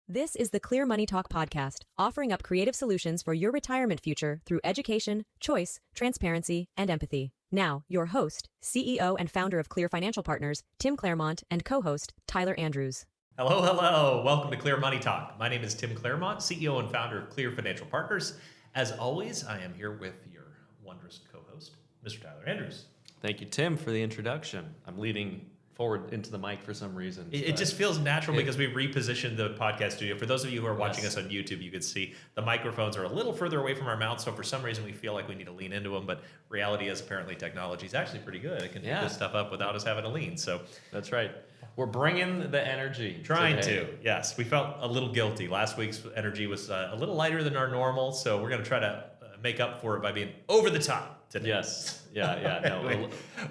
This is the Clear Money Talk podcast, offering up creative solutions for your retirement future through education, choice, transparency, and empathy. Now, your host, CEO and founder of Clear Financial Partners, Tim Clairmont, and co-host, Tyler Andrews. Hello. Welcome to Clear Money Talk. My name is Tim Clairmont, CEO and founder of Clear Financial Partners. As always, I am here with your wondrous co-host, Mr. Tyler Andrews. Thank you, Tim, for the introduction. I'm leaning forward into the mic for some reason. It just feels natural because we repositioned the podcast studio. For those of you who are watching us on YouTube, you can see the microphones are a little further away from our mouths, so for some reason we feel like we need to lean into them, but reality is apparently technology is actually pretty good. It can pick this stuff up without us having to lean. So that's right. We're bringing the energy. Trying to, yes. We felt a little guilty. Last week's energy was a little lighter than our normal, so we're going to try to make up for it by being over the top today. Yes. Yeah. No, a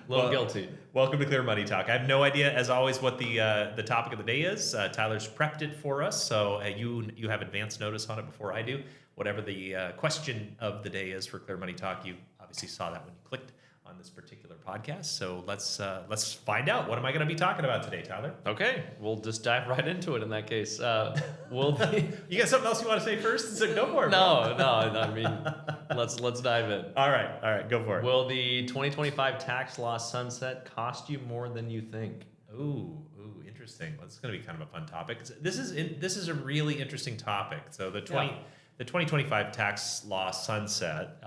little guilty. Welcome to Clear Money Talk. I have no idea, as always, what the topic of the day is. Tyler's prepped it for us, so you have advance notice on it before I do. Whatever the question of the day is for Clear Money Talk, you obviously saw that when you clicked on this particular podcast. So let's find out. What am I going to be talking about today, Tyler? Okay, we'll just dive right into it in that case. You got something else you want to say first? So go for it. No. I mean, let's dive in. All right, go for it. Will the 2025 tax law sunset cost you more than you think? Ooh, interesting. Well, it's going to be kind of a fun topic. This is a really interesting topic. So the 2025 tax law sunset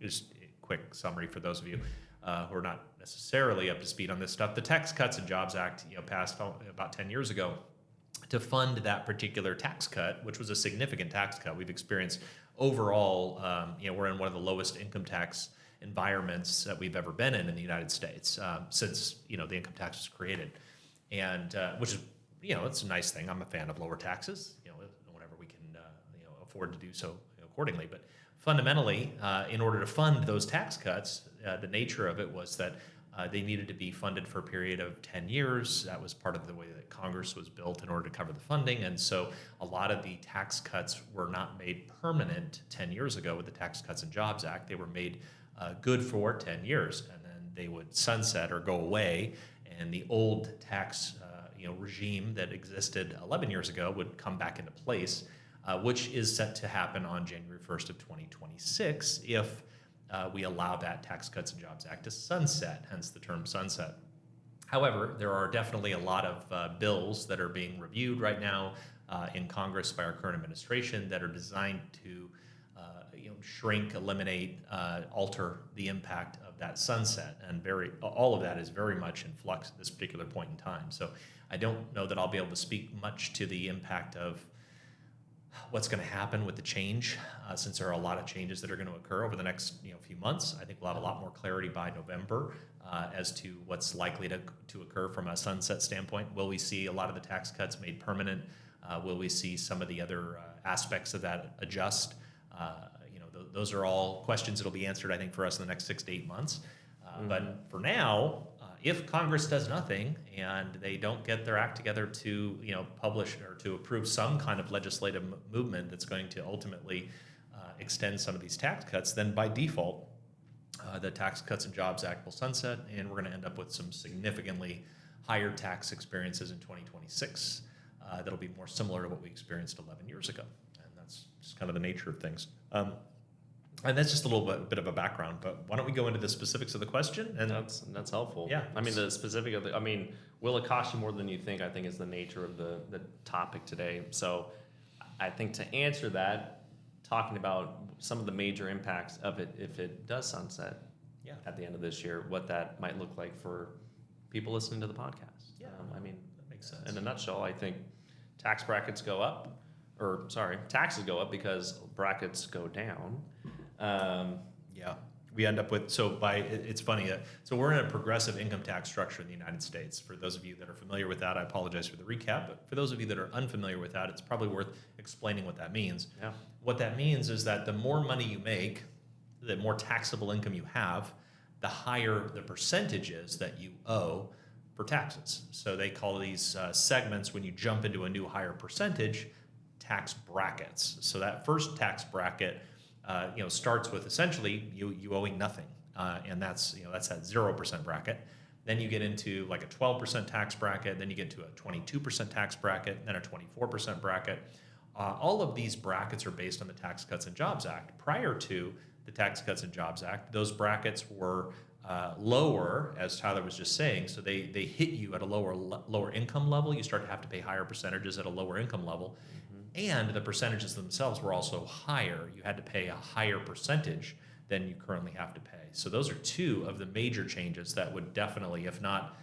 is a quick summary for those of you who are not necessarily up to speed on this stuff. The Tax Cuts and Jobs Act, passed about 10 years ago to fund that particular tax cut, which was a significant tax cut. We've experienced overall, we're in one of the lowest income tax environments that we've ever been in the United States since the income tax was created, and which is it's a nice thing. I'm a fan of lower taxes, whenever we can afford to do so accordingly. But fundamentally, in order to fund those tax cuts, the nature of it was that they needed to be funded for a period of 10 years. That was part of the way that Congress was built in order to cover the funding. And so a lot of the tax cuts were not made permanent 10 years ago with the Tax Cuts and Jobs Act. They were made good for 10 years, and then they would sunset or go away. And the old tax regime that existed 11 years ago would come back into place, which is set to happen on January 1st of 2026 if we allow that Tax Cuts and Jobs Act to sunset, hence the term sunset. However, there are definitely a lot of bills that are being reviewed right now in Congress by our current administration that are designed to shrink, eliminate, alter the impact of that sunset, and all of that is very much in flux at this particular point in time. So I don't know that I'll be able to speak much to the impact of what's going to happen with the change, since there are a lot of changes that are going to occur over the next few months. I think we'll have a lot more clarity by November as to what's likely to occur from a sunset standpoint. Will we see a lot of the tax cuts made permanent? Will we see some of the other aspects of that adjust? Those are all questions that will be answered, I think, for us in the next 6 to 8 months. But for now, if Congress does nothing and they don't get their act together to publish or to approve some kind of legislative movement that's going to ultimately extend some of these tax cuts, then by default, the Tax Cuts and Jobs Act will sunset, and we're going to end up with some significantly higher tax experiences in 2026 that'll be more similar to what we experienced 11 years ago. And that's just kind of the nature of things. And that's just a little bit of a background, but why don't we go into the specifics of the question? And that's helpful. Yeah. I mean, the specific of will it cost you more than you think, I think is the nature of the topic today. So I think to answer that, talking about some of the major impacts of it if it does sunset at the end of this year, what that might look like for people listening to the podcast. Yeah. That makes sense. In a nutshell, I think taxes go up because brackets go down. We end up with, it's funny, so we're in a progressive income tax structure in the United States. For those of you that are familiar with that, I apologize for the recap, but for those of you that are unfamiliar with that, it's probably worth explaining what that means. Yeah. What that means is that the more money you make, the more taxable income you have, the higher the percentages that you owe for taxes. So they call these segments, when you jump into a new higher percentage, tax brackets. So that first tax bracket starts with essentially you owing nothing, and that's that 0% bracket. Then you get into like a 12% tax bracket. Then you get to a 22% tax bracket, then a 24% bracket. All of these brackets are based on the Tax Cuts and Jobs Act. Prior to the Tax Cuts and Jobs Act, those brackets were lower, as Tyler was just saying. So they hit you at a lower income level. You start to have to pay higher percentages at a lower income level. And the percentages themselves were also higher. You had to pay a higher percentage than you currently have to pay. So those are two of the major changes that would definitely, if not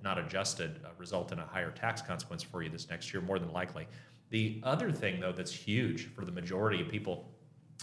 adjusted, result in a higher tax consequence for you this next year, more than likely. The other thing, though, that's huge for the majority of people,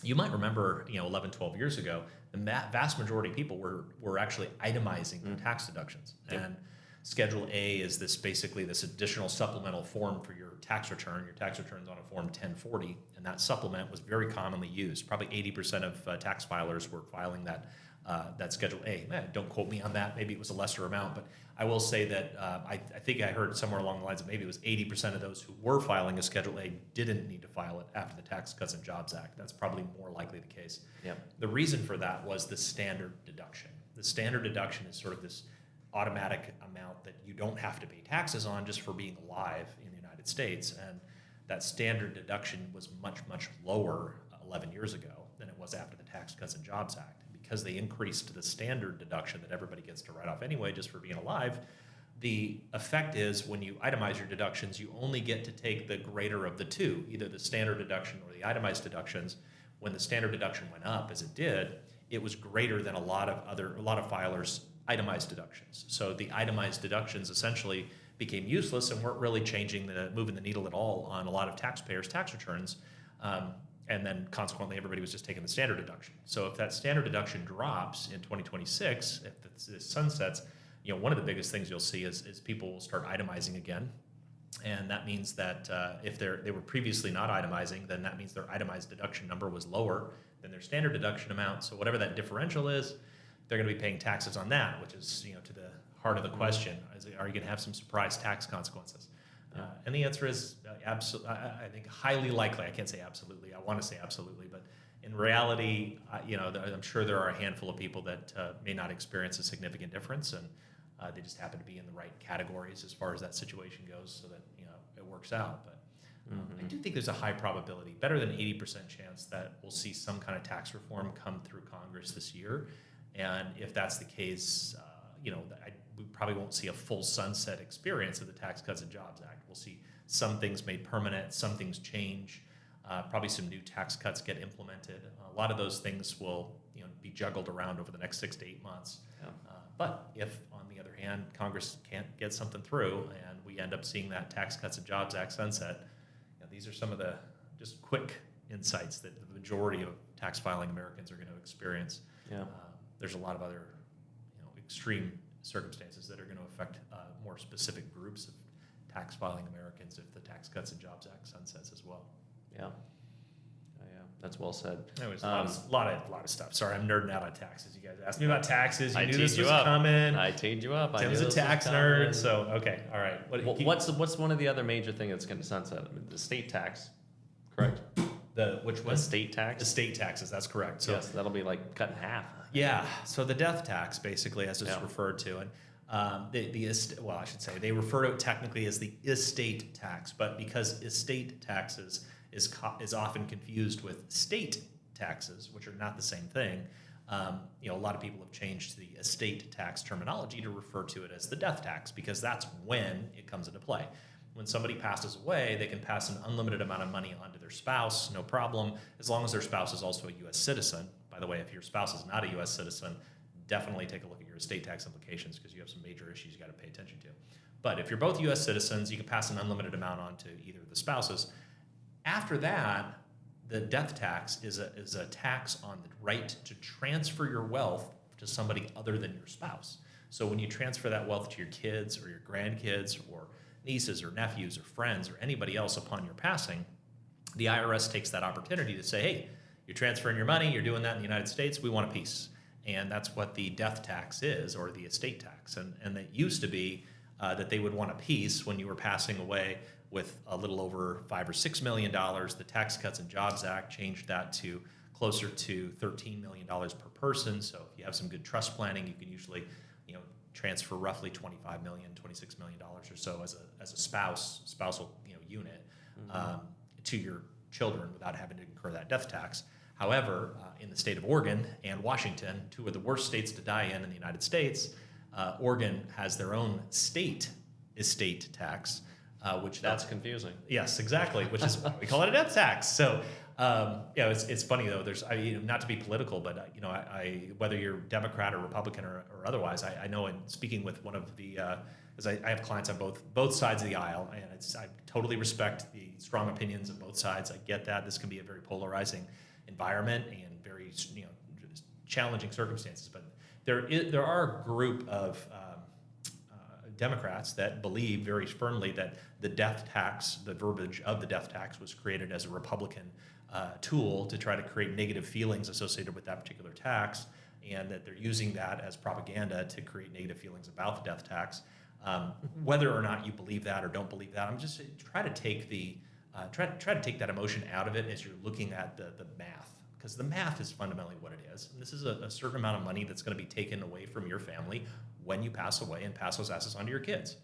you might remember, 11, 12 years ago, the vast majority of people were actually itemizing their tax deductions. Yep. And Schedule A is basically this additional supplemental form for your tax return. Your tax return's on a Form 1040, and that supplement was very commonly used. Probably 80% of tax filers were filing that Schedule A. Don't quote me on that. Maybe it was a lesser amount, but I will say that I think I heard somewhere along the lines of maybe it was 80% of those who were filing a Schedule A didn't need to file it after the Tax Cuts and Jobs Act. That's probably more likely the case. Yep. The reason for that was the standard deduction. The standard deduction is sort of this automatic amount that you don't have to pay taxes on just for being alive in the United States. And that standard deduction was much, much lower 11 years ago than it was after the Tax Cuts and Jobs Act. Because they increased the standard deduction that everybody gets to write off anyway just for being alive, the effect is when you itemize your deductions, you only get to take the greater of the two, either the standard deduction or the itemized deductions. When the standard deduction went up, as it did, it was greater than a lot of filers' itemized deductions. So the itemized deductions essentially became useless and weren't really moving the needle at all on a lot of taxpayers' tax returns. And then consequently, everybody was just taking the standard deduction. So if that standard deduction drops in 2026, if this sunsets, one of the biggest things you'll see is people will start itemizing again. And that means that if they were previously not itemizing, then that means their itemized deduction number was lower than their standard deduction amount. So whatever that differential is, they're going to be paying taxes on that, which is to the heart of the question. Are you going to have some surprise tax consequences? And the answer is absolutely. I think highly likely. I can't say absolutely. I want to say absolutely, but in reality, I'm sure there are a handful of people that may not experience a significant difference, and they just happen to be in the right categories as far as that situation goes, so that it works out. But I do think there's a high probability, better than 80% chance, that we'll see some kind of tax reform come through Congress this year. And if that's the case, we probably won't see a full sunset experience of the Tax Cuts and Jobs Act. We'll see some things made permanent, some things change, probably some new tax cuts get implemented. A lot of those things will be juggled around over the next 6 to 8 months. Yeah. But if, on the other hand, Congress can't get something through and we end up seeing that Tax Cuts and Jobs Act sunset, these are some of the just quick insights that the majority of tax filing Americans are going to experience. Yeah. There's a lot of other extreme circumstances that are going to affect more specific groups of tax filing Americans if the Tax Cuts and Jobs Act sunsets as well. Yeah. That's well said. Anyways, a lot of stuff. Sorry, I'm nerding out on taxes. You guys asked me about taxes. You I knew teed this you was up. coming. I teed you up. Tim's a tax nerd, so okay, all right. What's one of the other major things that's going to sunset? The state tax, correct? Which one? The state tax. The state taxes. That's correct. So yes, that'll be like cut in half. yeah. So the death tax, basically, as it's referred to, and I should say they refer to it technically as the estate tax, but because estate taxes is often confused with state taxes, which are not the same thing. A lot of people have changed the estate tax terminology to refer to it as the death tax, because that's when it comes into play. When somebody passes away, they can pass an unlimited amount of money onto their spouse, no problem, as long as their spouse is also a U.S. citizen. By the way, if your spouse is not a U.S. citizen, definitely take a look at your estate tax implications, because you have some major issues you got to pay attention to. But if you're both U.S. citizens, you can pass an unlimited amount on to either of the spouses. After that, the death tax is a tax on the right to transfer your wealth to somebody other than your spouse. So when you transfer that wealth to your kids or your grandkids or nieces or nephews or friends or anybody else upon your passing, the IRS takes that opportunity to say, hey, you're transferring your money, you're doing that in the United States, we want a piece. And that's what the death tax is, or the estate tax. And it used to be that they would want a piece when you were passing away with a little over $5 or $6 million. The Tax Cuts and Jobs Act changed that to closer to $13 million per person. So if you have some good trust planning, you can usually transfer roughly $25 million, $26 million or so as a spousal unit to your children without having to incur that death tax. However, in the state of Oregon and Washington, two of the worst states to die in the United States, Oregon has their own state estate tax, which that's confusing. Yes, exactly. Which is we call it a death tax. So, it's funny though. There's not to be political, but I whether you're Democrat or Republican or otherwise, I know in speaking with one of the as I have clients on both sides of the aisle, and I totally respect the strong opinions of both sides. I get that this can be a very polarizing environment and very challenging circumstances, but there are a group of Democrats that believe very firmly that the death tax, the verbiage of the death tax, was created as a Republican tool to try to create negative feelings associated with that particular tax, and that they're using that as propaganda to create negative feelings about the death tax. Whether or not you believe that or don't believe that, I'm just try to take that emotion out of it as you're looking at the math, because the math is fundamentally what it is. And this is a certain amount of money that's going to be taken away from your family when you pass away and pass those assets on to your kids.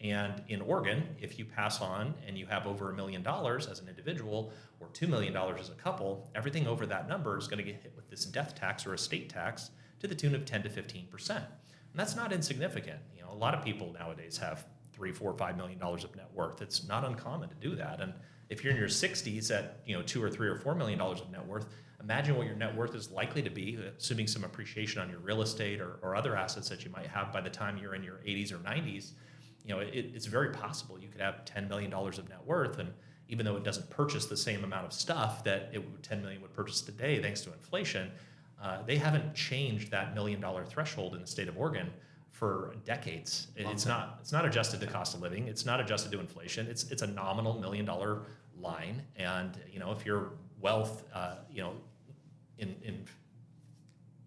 And in Oregon, if you pass on and you have over $1 million as an individual or $2 million as a couple, everything over that number is going to get hit with this death tax or estate tax to the tune of 10 to 15%. And that's not insignificant. A lot of people nowadays have $3, $4, $5 million of net worth. It's not uncommon to do that. And if you're in your 60s at $2 or $3 or $4 million of net worth, imagine what your net worth is likely to be, assuming some appreciation on your real estate or other assets that you might have by the time you're in your 80s or 90s. It's very possible you could have $10 million of net worth, and even though it doesn't purchase the same amount of stuff that $10 million would purchase today thanks to inflation, they haven't changed that $1 million threshold in the state of Oregon for decades. It's not adjusted to cost of living. It's not adjusted to inflation. It's a nominal $1 million line, and if your wealth in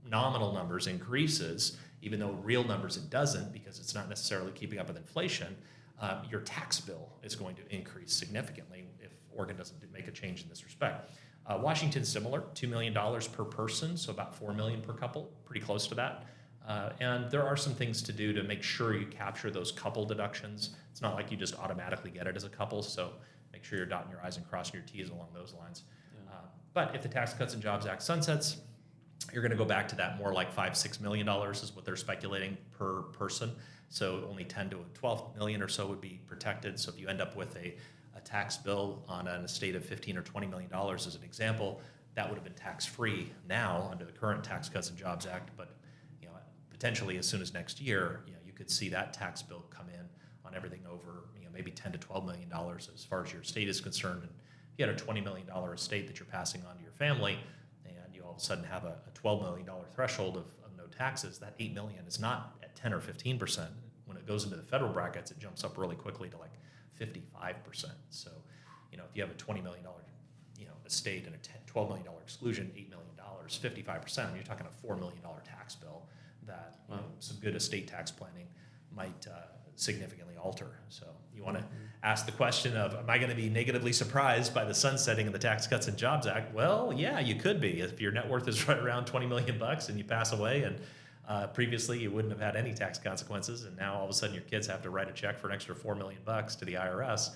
nominal numbers increases, even though real numbers it doesn't, because it's not necessarily keeping up with inflation, your tax bill is going to increase significantly if Oregon doesn't make a change in this respect. Washington's similar, $2 million per person, so about $4 million per couple, pretty close to that. And there are some things to do to make sure you capture those couple deductions. It's not like you just automatically get it as a couple, so make sure you're dotting your I's and crossing your T's along those lines. Yeah. But if the Tax Cuts and Jobs Act sunsets, you're going to go back to that more like $5-6 million is what they're speculating per person. So only 10 to 12 million or so would be protected. So if you end up with a tax bill on an estate of $15 or $20 million as an example, that would have been tax-free now under the current Tax Cuts and Jobs Act. But potentially as soon as next year, you could see that tax bill come in on everything over maybe $10 to $12 million as far as your estate is concerned. And if you had a $20 million estate that you're passing on to your family, and you all of a sudden have a $12 million threshold of no taxes, that $8 million is not at 10 or 15%. When it goes into the federal brackets, it jumps up really quickly to like 55%. So, if you have a $20 million estate and a $12 million exclusion, $8 million, 55%, you're talking a $4 million tax bill that some good estate tax planning might significantly alter. So you want to ask the question of, am I going to be negatively surprised by the sunsetting of the Tax Cuts and Jobs Act? Well, yeah, you could be. If your net worth is right around $20 million and you pass away, and previously you wouldn't have had any tax consequences, and now all of a sudden your kids have to write a check for an extra $4 million to the IRS.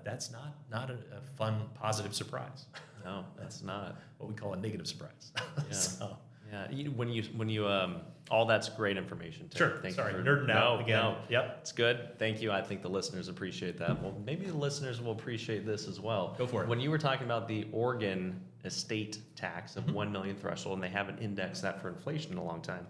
That's not a fun, positive surprise. No, that's not. What we call a negative surprise. Yeah. So. Yeah, when you all that's great information, Tim. Sure. Thank Sorry, you for, nerding out again. No, yep, it's good. Thank you. I think the listeners appreciate that. Well, maybe the listeners will appreciate this as well. Go for it. When you were talking about the Oregon estate tax of 1 million threshold, and they haven't indexed that for inflation in a long time,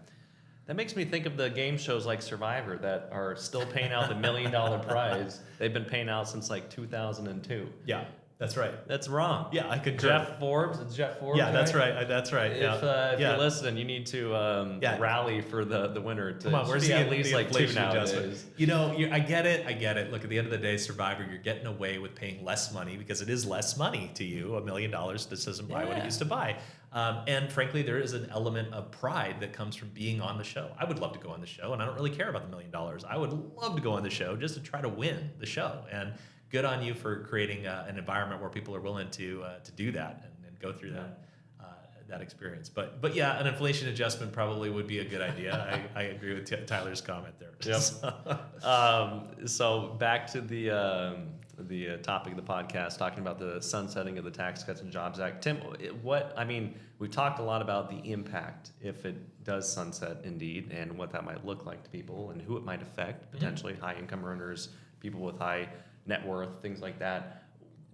that makes me think of the game shows like Survivor that are still paying out the $1 million prize. They've been paying out since like 2002. Yeah. That's right. That's wrong. Yeah, I could. Jeff Forbes. It's Jeff Forbes. Yeah, that's right. That's right. If you're listening, you need to rally for the winner. To Come on, where's the at least the like inflation 2 adjustment? nowadays. I get it. Look, at the end of the day, Survivor, you're getting away with paying less money because it is less money to you. $1 million, this doesn't buy what it used to buy. And frankly, there is an element of pride that comes from being on the show. I would love to go on the show, and I don't really care about the $1 million. I would love to go on the show just to try to win the show. And good on you for creating an environment where people are willing to do that and go through that experience. But yeah, an inflation adjustment probably would be a good idea. I agree with Tyler's comment there. Yep. So back to the topic of the podcast, talking about the sunsetting of the Tax Cuts and Jobs Act. Tim, we've talked a lot about the impact if it does sunset indeed, and what that might look like to people and who it might affect, potentially high income earners, people with high net worth, things like that.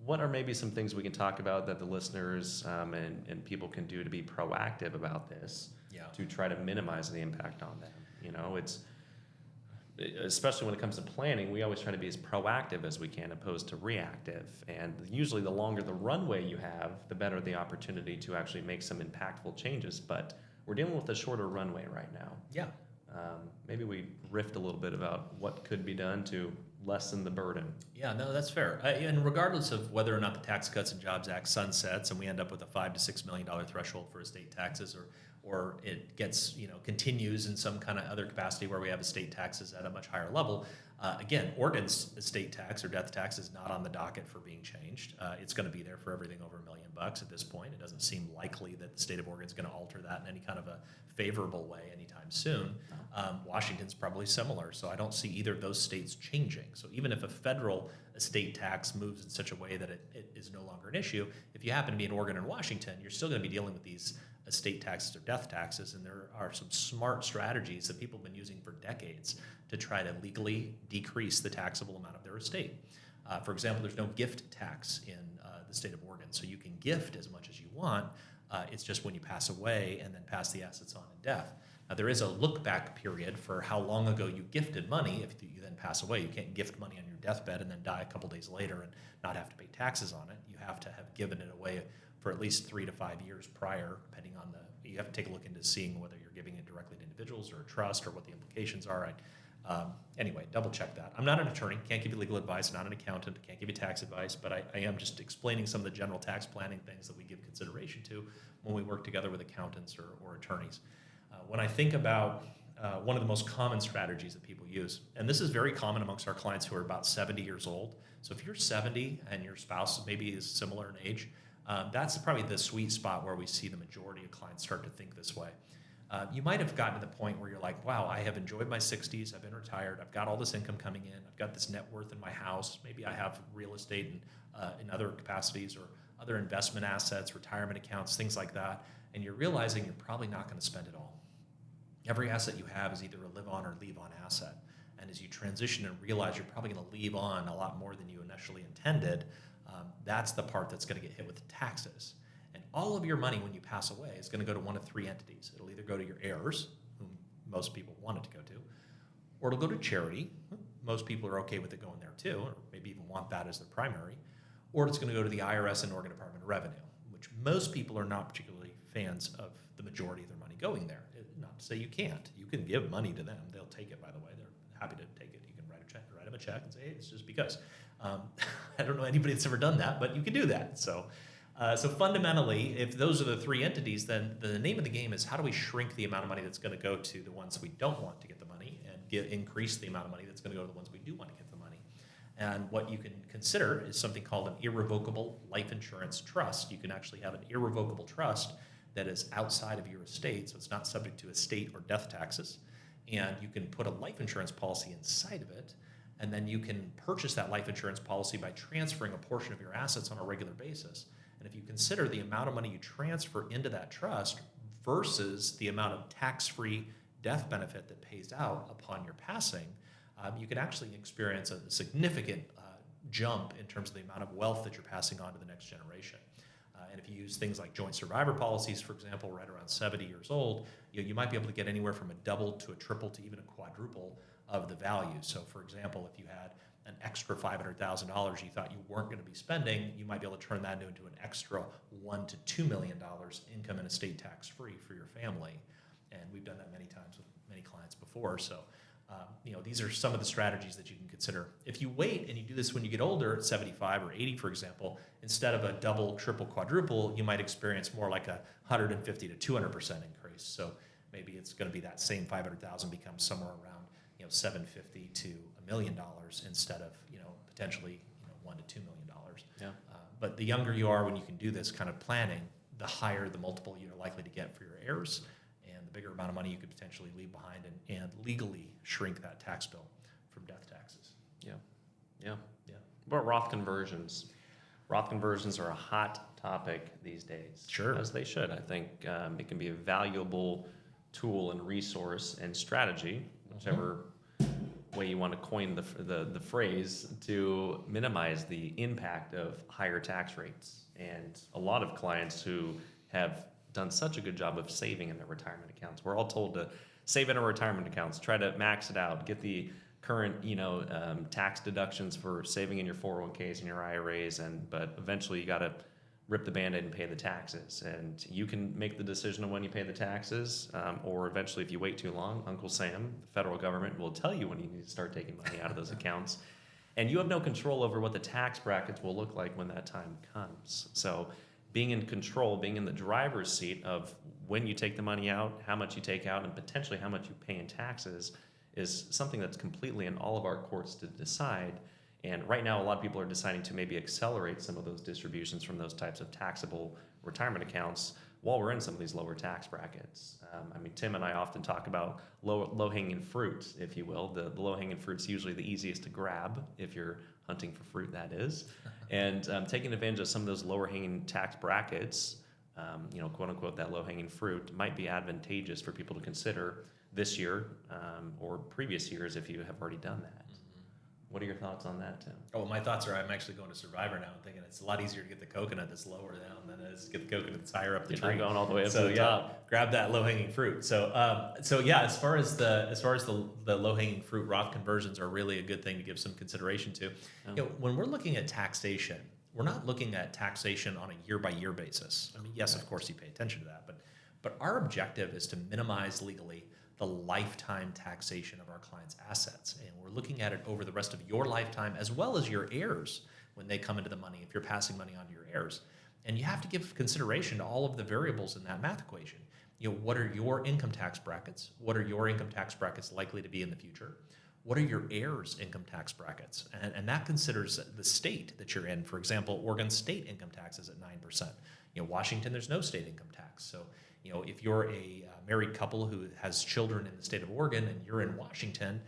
What are maybe some things we can talk about that the listeners and people can do to be proactive about this, to try to minimize the impact on them? You know, it's especially when it comes to planning, we always try to be as proactive as we can, opposed to reactive. And usually, the longer the runway you have, the better the opportunity to actually make some impactful changes. But we're dealing with a shorter runway right now. Yeah. Maybe we riffed a little bit about what could be done to lessen the burden. Yeah, no, that's fair. And regardless of whether or not the Tax Cuts and Jobs Act sunsets and we end up with a $5 to $6 million threshold for estate taxes, or it gets, continues in some kind of other capacity where we have estate taxes at a much higher level. Again, Oregon's estate tax or death tax is not on the docket for being changed. It's going to be there for everything over $1 million at this point. It doesn't seem likely that the state of Oregon is going to alter that in any kind of a favorable way anytime soon. Washington's probably similar, so I don't see either of those states changing. So even if a federal estate tax moves in such a way that it is no longer an issue, if you happen to be in Oregon and Washington, you're still going to be dealing with these estate taxes or death taxes, and there are some smart strategies that people have been using for decades to try to legally decrease the taxable amount of their estate. For example, there's no gift tax in the state of Oregon, so you can gift as much as you want. It's just when you pass away and then pass the assets on in death. Now, there is a look-back period for how long ago you gifted money. If you then pass away, you can't gift money on your deathbed and then die a couple days later and not have to pay taxes on it. You have to have given it away for at least 3 to 5 years prior, depending on you have to take a look into seeing whether you're giving it directly to individuals or a trust or what the implications are. Anyway, double check that. I'm not an attorney, can't give you legal advice, not an accountant, can't give you tax advice, but I am just explaining some of the general tax planning things that we give consideration to when we work together with accountants or attorneys. When I think about one of the most common strategies that people use, and this is very common amongst our clients who are about 70 years old. So if you're 70 and your spouse maybe is similar in age, that's probably the sweet spot where we see the majority of clients start to think this way. You might have gotten to the point where you're like, wow, I have enjoyed my 60s, I've been retired, I've got all this income coming in, I've got this net worth in my house, maybe I have real estate in other capacities or other investment assets, retirement accounts, things like that, and you're realizing you're probably not going to spend it all. Every asset you have is either a live on or leave on asset. And as you transition and realize you're probably going to leave on a lot more than you initially intended, that's the part that's going to get hit with taxes. And all of your money when you pass away is going to go to one of 3 entities. It'll either go to your heirs, whom most people want it to go to, or it'll go to charity. Most people are okay with it going there too, or maybe even want that as their primary, or it's going to go to the IRS and Oregon Department of Revenue, which most people are not particularly fans of the majority of their money going there. Not to say you can't. You can give money to them. They'll take it, by the way. They're happy to take it. You can write them a check and say, hey, it's just because. I don't know anybody that's ever done that, but you can do that. So fundamentally, if those are the 3 entities, then the name of the game is how do we shrink the amount of money that's going to go to the ones we don't want to get the money and increase the amount of money that's going to go to the ones we do want to get the money. And what you can consider is something called an irrevocable life insurance trust. You can actually have an irrevocable trust that is outside of your estate, so it's not subject to estate or death taxes. And you can put a life insurance policy inside of it, and then you can purchase that life insurance policy by transferring a portion of your assets on a regular basis. And if you consider the amount of money you transfer into that trust versus the amount of tax-free death benefit that pays out upon your passing, you can actually experience a significant jump in terms of the amount of wealth that you're passing on to the next generation. And if you use things like joint survivor policies, for example, right around 70 years old, you might be able to get anywhere from a double to a triple to even a quadruple of the value. So, for example, if you had an extra $500,000 you thought you weren't going to be spending, you might be able to turn that into an extra $1 to $2 million income and estate tax-free for your family. And we've done that many times with many clients before. So, these are some of the strategies that you can consider. If you wait and you do this when you get older, at 75 or 80, for example, instead of a double, triple, quadruple, you might experience more like a 150 to 200% increase. So maybe it's going to be that same 500,000 becomes somewhere around 750 to $1 million instead of potentially $1 to $2 million. Yeah. But the younger you are when you can do this kind of planning, the higher the multiple you're likely to get for your heirs, and the bigger amount of money you could potentially leave behind and legally shrink that tax bill from death taxes. Yeah. What about Roth conversions? Roth conversions are a hot topic these days. Sure. As they should. I think it can be a valuable tool and resource and strategy, whichever way you want to coin the phrase, to minimize the impact of higher tax rates. And a lot of clients who have done such a good job of saving in their retirement accounts. We're all told to save in our retirement accounts, try to max it out, get the current tax deductions for saving in your 401ks and your IRAs, but eventually you got to rip the Band-Aid and pay the taxes. And you can make the decision on when you pay the taxes, or eventually if you wait too long, Uncle Sam, the federal government, will tell you when you need to start taking money out of those accounts. And you have no control over what the tax brackets will look like when that time comes. So being in control, being in the driver's seat of when you take the money out, how much you take out, and potentially how much you pay in taxes is something that's completely in all of our courts to decide. And right now, a lot of people are deciding to maybe accelerate some of those distributions from those types of taxable retirement accounts while we're in some of these lower tax brackets. Tim and I often talk about low-hanging fruit, if you will. The low-hanging fruit's usually the easiest to grab if you're hunting for fruit, that is. And taking advantage of some of those lower-hanging tax brackets, quote-unquote, that low-hanging fruit, might be advantageous for people to consider this year or previous years if you have already done that. What are your thoughts on that, Tim? Oh, my thoughts are I'm actually going to Survivor now and thinking it's a lot easier to get the coconut that's lower down than it is to get the coconut that's higher up the tree. You're not going all the way up to the top. Grab that low-hanging fruit. So as far as the low-hanging fruit, Roth conversions are really a good thing to give some consideration to. When we're looking at taxation, we're not looking at taxation on a year-by-year basis. Yes, of course, you pay attention to that, but our objective is to minimize legally the lifetime taxation of our clients' assets. And we're looking at it over the rest of your lifetime as well as your heirs when they come into the money, if you're passing money on to your heirs. And you have to give consideration to all of the variables in that math equation. What are your income tax brackets? What are your income tax brackets likely to be in the future? What are your heirs' income tax brackets? And that considers the state that you're in. For example, Oregon state income tax is at 9%. Washington, there's no state income tax. So, if you're a married couple who has children in the state of Oregon and you're in Washington,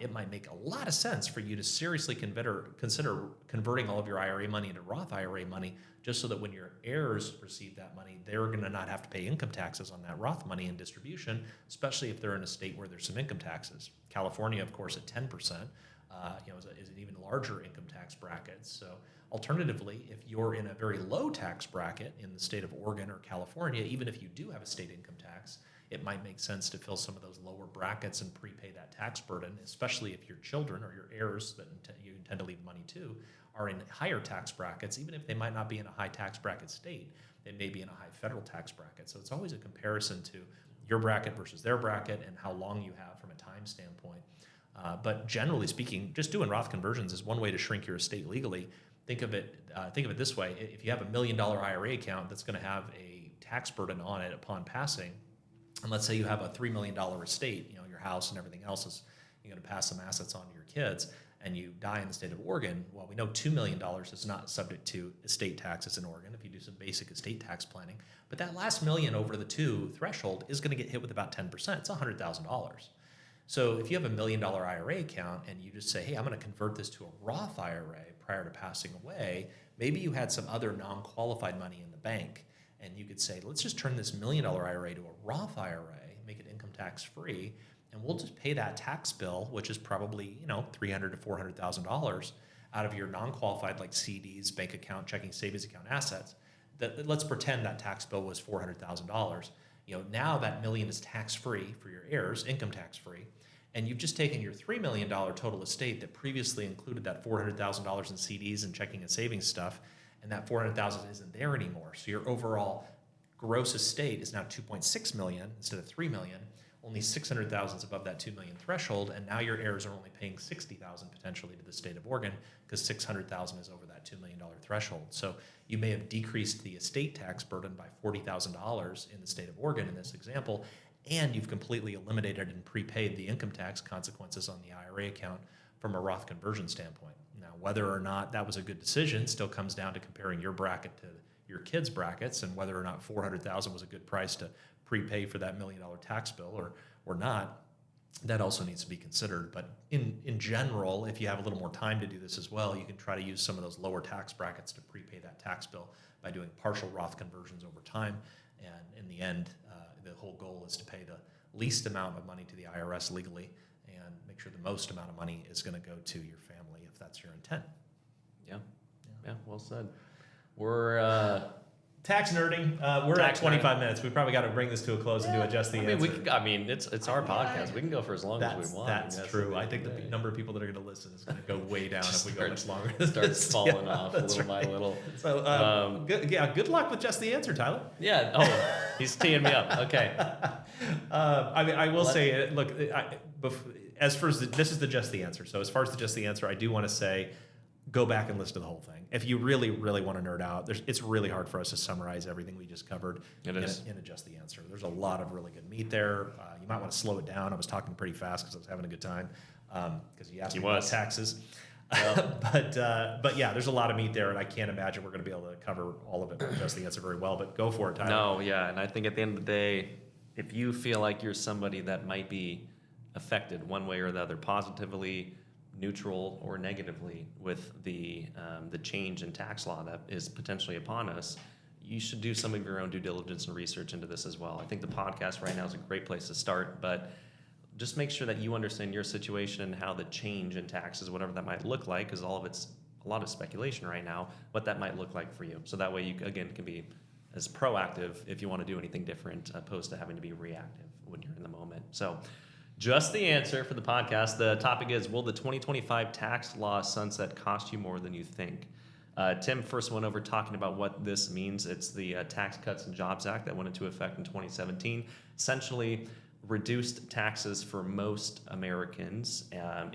it might make a lot of sense for you to seriously consider converting all of your IRA money into Roth IRA money, just so that when your heirs receive that money, they're going to not have to pay income taxes on that Roth money in distribution, especially if they're in a state where there's some income taxes. California, of course, at 10%, is an even larger income tax bracket. So alternatively, if you're in a very low tax bracket in the state of Oregon or California, even if you do have a state income tax, it might make sense to fill some of those lower brackets and prepay that tax burden, especially if your children or your heirs that you intend to leave money to are in higher tax brackets. Even if they might not be in a high tax bracket state, they may be in a high federal tax bracket. So it's always a comparison to your bracket versus their bracket and how long you have from a time standpoint. But generally speaking, just doing Roth conversions is one way to shrink your estate legally. Think of it this way: if you have $1 million IRA account that's going to have a tax burden on it upon passing, and let's say you have a $3 million estate, your house and everything else is you're going to pass some assets on to your kids, and you die in the state of Oregon. Well, we know $2 million is not subject to estate taxes in Oregon if you do some basic estate tax planning. But that last million over the 2 threshold is going to get hit with about 10%. It's $100,000. So if you have $1 million IRA account and you just say, hey, I'm going to convert this to a Roth IRA prior to passing away, maybe you had some other non-qualified money in the bank, and you could say, let's just turn this $1 million IRA to a Roth IRA, make it income tax free, and we'll just pay that tax bill, which is probably $300,000 to $400,000 out of your non-qualified like CDs, bank account, checking savings account assets. Let's pretend that tax bill was $400,000. Now that $1 million is tax free for your heirs, income tax free, and you've just taken your $3 million total estate that previously included that $400,000 in CDs and checking and savings stuff, and that $400,000 isn't there anymore. So your overall gross estate is now $2.6 million instead of $3 million. Only $600,000 is above that $2 million threshold, and now your heirs are only paying $60,000 potentially to the state of Oregon because $600,000 is over that $2 million threshold. So you may have decreased the estate tax burden by $40,000 in the state of Oregon in this example, and you've completely eliminated and prepaid the income tax consequences on the IRA account from a Roth conversion standpoint. Now, whether or not that was a good decision still comes down to comparing your bracket to your kids' brackets and whether or not $400,000 was a good price to prepay for that $1 million tax bill or not. That also needs to be considered. But in general, if you have a little more time to do this as well, you can try to use some of those lower tax brackets to prepay that tax bill by doing partial Roth conversions over time. And in the end, the whole goal is to pay the least amount of money to the IRS legally and make sure the most amount of money is going to go to your family if that's your intent. Yeah, well said. We're tax nerding. We're at 25 minutes. We probably got to bring this to a close and do adjust the answer. It's our podcast. We can go for as long as we want. That's true. I think the number of people that are going to listen is going to go way down if we go much longer. Starts falling off little by little. So good luck with just the answer, Tyler. Yeah. Oh, he's teeing me up. Okay. I will say, look, as far as this is just the answer. So as far as just the answer, I do want to say, go back and listen to the whole thing. If you really, really want to nerd out, it's really hard for us to summarize everything we just covered in a just the answer. There's a lot of really good meat there. You might want to slow it down. I was talking pretty fast because I was having a good time because you asked me about taxes. But yeah, there's a lot of meat there, and I can't imagine we're going to be able to cover all of it with just the answer very well. But go for it, Tyler. No, yeah, and I think at the end of the day, if you feel like you're somebody that might be affected one way or the other, positively, neutral, or negatively with the change in tax law that is potentially upon us, you should do some of your own due diligence and research into this as well. I think the podcast right now is a great place to start, but just make sure that you understand your situation and how the change in taxes, whatever that might look like, because all of it's a lot of speculation right now, what that might look like for you. So that way you, again, can be as proactive if you want to do anything different, opposed to having to be reactive when you're in the moment. So just the answer for the podcast. The topic is, will the 2025 tax law sunset cost you more than you think? Tim first went over talking about what this means. It's the Tax Cuts and Jobs Act that went into effect in 2017. Essentially, reduced taxes for most Americans.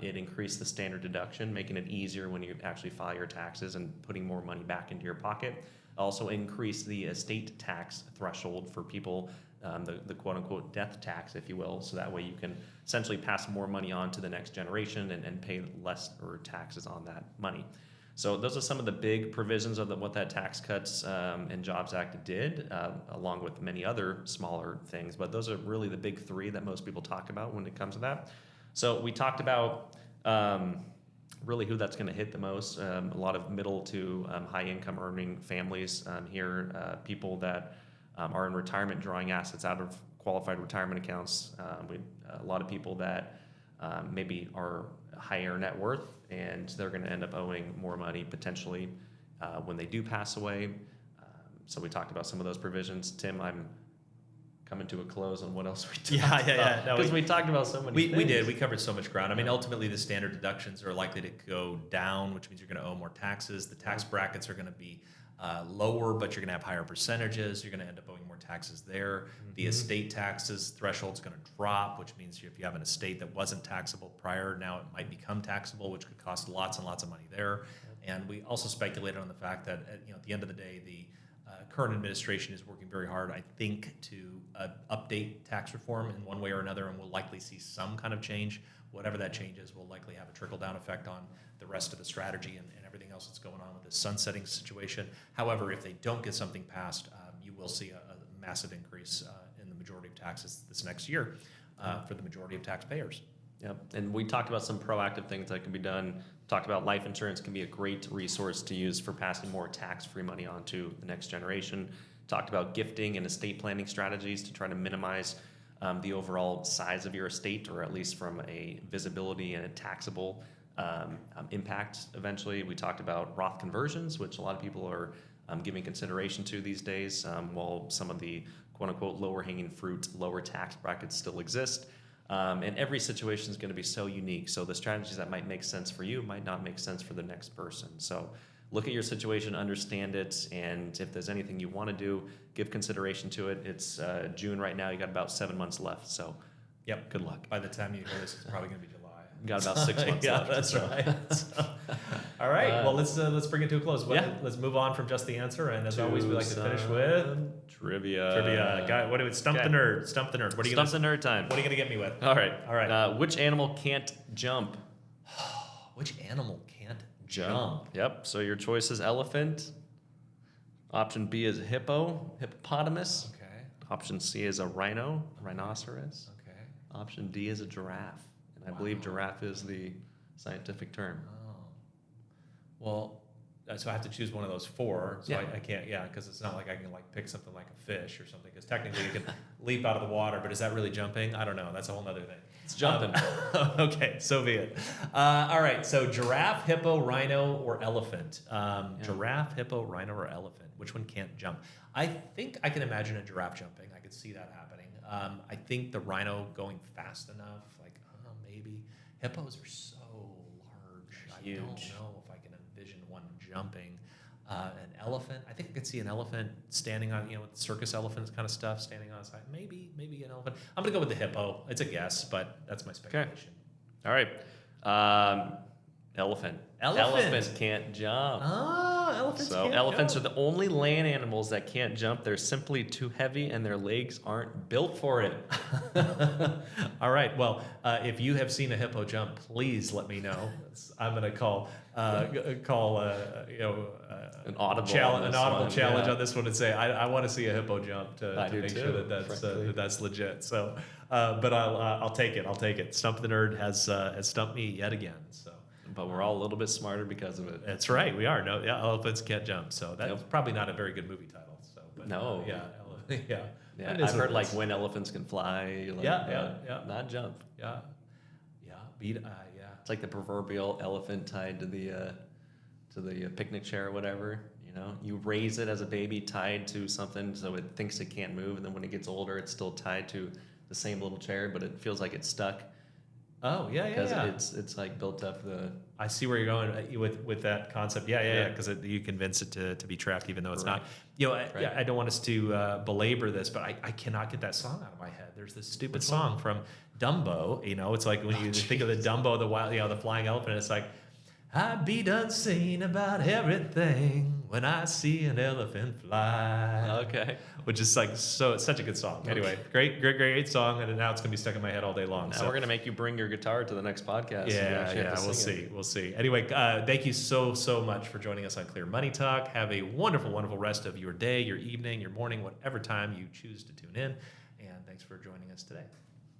It increased the standard deduction, making it easier when you actually file your taxes and putting more money back into your pocket. Also increased the estate tax threshold for people, the quote-unquote death tax, if you will, so that way you can essentially pass more money on to the next generation and pay less or taxes on that money. So those are some of the big provisions of what that Tax Cuts and Jobs Act did, along with many other smaller things. But those are really the big three that most people talk about when it comes to that. So we talked about really who that's going to hit the most. A lot of middle to high income earning families here, people that are in retirement drawing assets out of qualified retirement accounts. A lot of people that maybe are higher net worth, and they're going to end up owing more money potentially when they do pass away. So we talked about some of those provisions. Tim, I'm coming to a close on what else we talked about. Because we talked about so many things. We did. We covered so much ground. I mean, ultimately, the standard deductions are likely to go down, which means you're going to owe more taxes. The tax brackets are going to be lower, but you're going to have higher percentages. You're going to end up owing more taxes there. Mm-hmm. The estate taxes threshold is going to drop, which means if you have an estate that wasn't taxable prior, now it might become taxable, which could cost lots and lots of money there. And we also speculated on the fact that at the end of the day, the current administration is working very hard, I think, to update tax reform in one way or another, and we'll likely see some kind of change. Whatever that change is will likely have a trickle-down effect on the rest of the strategy and everything else that's going on with this sunsetting situation. However, if they don't get something passed, you will see a massive increase in the majority of taxes this next year for the majority of taxpayers. Yep, and we talked about some proactive things that can be done. Talked about life insurance can be a great resource to use for passing more tax-free money on to the next generation. Talked about gifting and estate planning strategies to try to minimize the overall size of your estate, or at least from a visibility and a taxable impact eventually. We talked about Roth conversions, which a lot of people are giving consideration to these days, while some of the quote-unquote lower-hanging fruit, lower tax brackets still exist. And every situation is going to be so unique. So the strategies that might make sense for you might not make sense for the next person. So look at your situation, understand it, and if there's anything you want to do, give consideration to it. It's June right now. You got about 7 months left. So, yep, good luck. By the time you hear this, it's probably going to be July. You got about 6 months left. That's right. So, all right. Well, let's bring it to a close. Let's move on from just the answer, and as always, we like to finish with trivia. Guy, what do we stump the nerd? Stump the nerd. Stump the nerd time. What are you gonna get me with? All right. Which animal can't jump? Which animal can't jump? Yep. So your choice is elephant, Option B is hippopotamus. Okay. Option C is a rhinoceros. Okay. Option D is a giraffe. And I believe giraffe is the scientific term. Oh. Well, so I have to choose one of those four. So Yeah. I can't, because it's not like I can like pick something like a fish or something. Because technically you can leap out of the water, but is that really jumping? I don't know. That's a whole other thing. It's jumping. Okay, so be it. All right, so giraffe, hippo, rhino, or elephant. Giraffe, hippo, rhino, or elephant. Which one can't jump? I think I can imagine a giraffe jumping. I could see that happening. I think the rhino going fast enough, like maybe. Hippos are so large. Huge. I don't know if I can envision one jumping. An elephant, I think I could see an elephant standing on, with circus elephants kind of stuff, standing on the side. Maybe an elephant. I'm going to go with the hippo. It's a guess, but that's my speculation. All right. Elephant. Elephants can't jump. Oh, elephants So can't elephants jump. are the only land animals that can't jump. They're simply too heavy and their legs aren't built for it. All right. Well, if you have seen a hippo jump, please let me know. I'm going to call An audible challenge on this one and say I want to see a hippo jump to make sure frankly. that's legit. So, but I'll take it. I'll take it. Stump the Nerd has stumped me yet again. So. But we're all a little bit smarter because of it. That's right. We are. No, elephants can't jump. So that's probably not a very good movie title. So, but No. Yeah. Yeah, It is I've what heard it like is. when elephants can fly. Like, Yeah. Not jump. Yeah. Yeah. It's like the proverbial elephant tied to the picnic chair or whatever. You raise it as a baby tied to something so it thinks it can't move, and then when it gets older, it's still tied to the same little chair, but it feels like it's stuck. Oh, yeah. Because it's like built up the. I see where you're going with that concept. Yeah. Because you convince it to be trapped, even though it's not. I don't want us to belabor this, but I cannot get that song out of my head. There's this stupid song from Dumbo. It's like when you think of the Dumbo, the wild, the flying elephant. It's like, I be done singing about everything when I see an elephant fly. Okay. Which is like it's such a good song. Anyway, great song, and now it's gonna be stuck in my head all day long. Now we're gonna make you bring your guitar to the next podcast. We'll see. Anyway, thank you so much for joining us on Clear Money Talk. Have a wonderful rest of your day, your evening, your morning, whatever time you choose to tune in. And thanks for joining us today.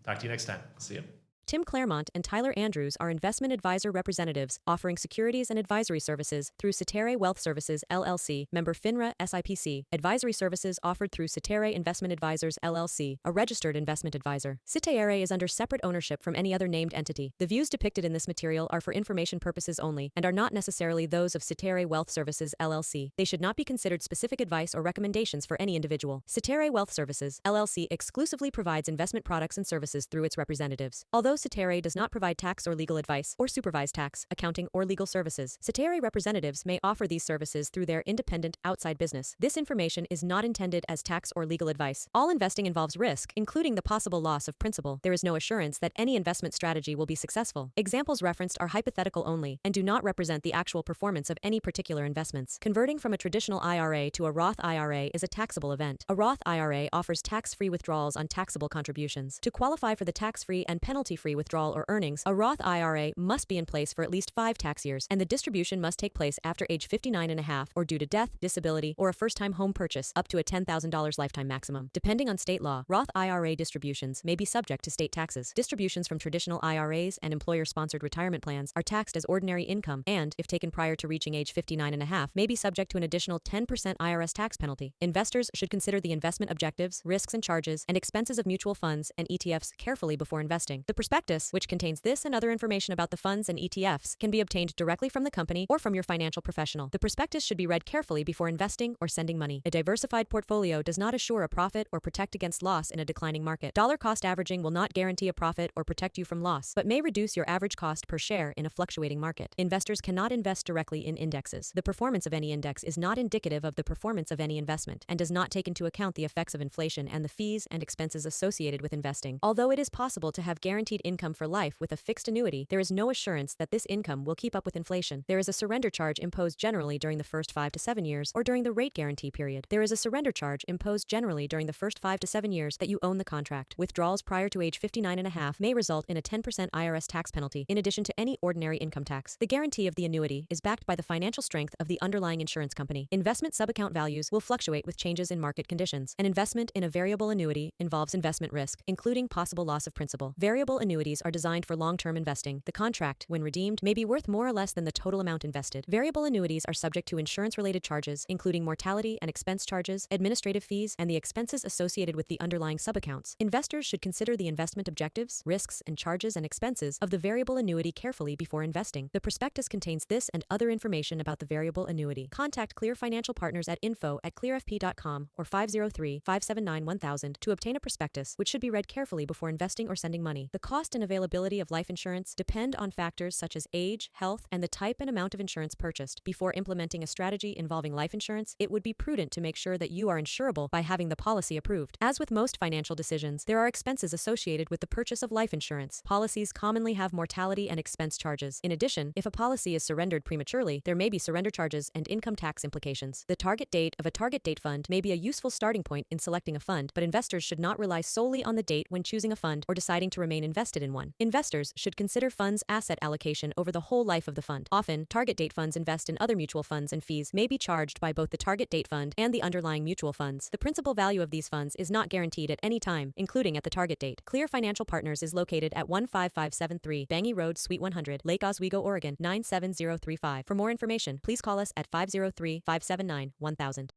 Talk to you next time. See you. Tim Clairmont and Tyler Andrews are investment advisor representatives offering securities and advisory services through Cetere Wealth Services, LLC, member FINRA SIPC. Advisory services offered through Cetere Investment Advisors, LLC, a registered investment advisor. Cetere is under separate ownership from any other named entity. The views depicted in this material are for information purposes only and are not necessarily those of Cetere Wealth Services, LLC. They should not be considered specific advice or recommendations for any individual. Cetere Wealth Services, LLC exclusively provides investment products and services through its representatives. Although Cetere does not provide tax or legal advice or supervise tax, accounting, or legal services, Cetere representatives may offer these services through their independent outside business. This information is not intended as tax or legal advice. All investing involves risk, including the possible loss of principal. There is no assurance that any investment strategy will be successful. Examples referenced are hypothetical only and do not represent the actual performance of any particular investments. Converting from a traditional IRA to a Roth IRA is a taxable event. A Roth IRA offers tax-free withdrawals on taxable contributions. To qualify for the tax-free and penalty-free withdrawal or earnings, a Roth IRA must be in place for at least 5 tax years, and the distribution must take place after age 59 and a half or due to death, disability, or a first-time home purchase up to a $10,000 lifetime maximum. Depending on state law, Roth IRA distributions may be subject to state taxes. Distributions from traditional IRAs and employer-sponsored retirement plans are taxed as ordinary income and, if taken prior to reaching age 59 and a half, may be subject to an additional 10% IRS tax penalty. Investors should consider the investment objectives, risks and charges, and expenses of mutual funds and ETFs carefully before investing. The prospectus, which contains this and other information about the funds and ETFs, can be obtained directly from the company or from your financial professional. The prospectus should be read carefully before investing or sending money. A diversified portfolio does not assure a profit or protect against loss in a declining market. Dollar cost averaging will not guarantee a profit or protect you from loss, but may reduce your average cost per share in a fluctuating market. Investors cannot invest directly in indexes. The performance of any index is not indicative of the performance of any investment and does not take into account the effects of inflation and the fees and expenses associated with investing. Although it is possible to have guaranteed income for life with a fixed annuity, there is no assurance that this income will keep up with inflation. There is a surrender charge imposed generally during the first 5 to 7 years or during the rate guarantee period. There is a surrender charge imposed generally during the first 5 to 7 years that you own the contract. Withdrawals prior to age 59.5 may result in a 10% IRS tax penalty, in addition to any ordinary income tax. The guarantee of the annuity is backed by the financial strength of the underlying insurance company. Investment subaccount values will fluctuate with changes in market conditions. An investment in a variable annuity involves investment risk, including possible loss of principal. Variable annuities are designed for long-term investing. The contract, when redeemed, may be worth more or less than the total amount invested. Variable annuities are subject to insurance-related charges, including mortality and expense charges, administrative fees, and the expenses associated with the underlying subaccounts. Investors should consider the investment objectives, risks, and charges and expenses of the variable annuity carefully before investing. The prospectus contains this and other information about the variable annuity. Contact Clear Financial Partners at info@clearfp.com or 503-579-1000 to obtain a prospectus, which should be read carefully before investing or sending money. The cost and availability of life insurance depend on factors such as age, health, and the type and amount of insurance purchased. Before implementing a strategy involving life insurance, it would be prudent to make sure that you are insurable by having the policy approved. As with most financial decisions, there are expenses associated with the purchase of life insurance. Policies commonly have mortality and expense charges. In addition, if a policy is surrendered prematurely, there may be surrender charges and income tax implications. The target date of a target date fund may be a useful starting point in selecting a fund, but investors should not rely solely on the date when choosing a fund or deciding to remain invested in one. Investors should consider funds' asset allocation over the whole life of the fund. Often, target date funds invest in other mutual funds, and fees may be charged by both the target date fund and the underlying mutual funds. The principal value of these funds is not guaranteed at any time, including at the target date. Clear Financial Partners is located at 15573 Bangy Road, Suite 100, Lake Oswego, Oregon 97035. For more information, please call us at 503-579-1000.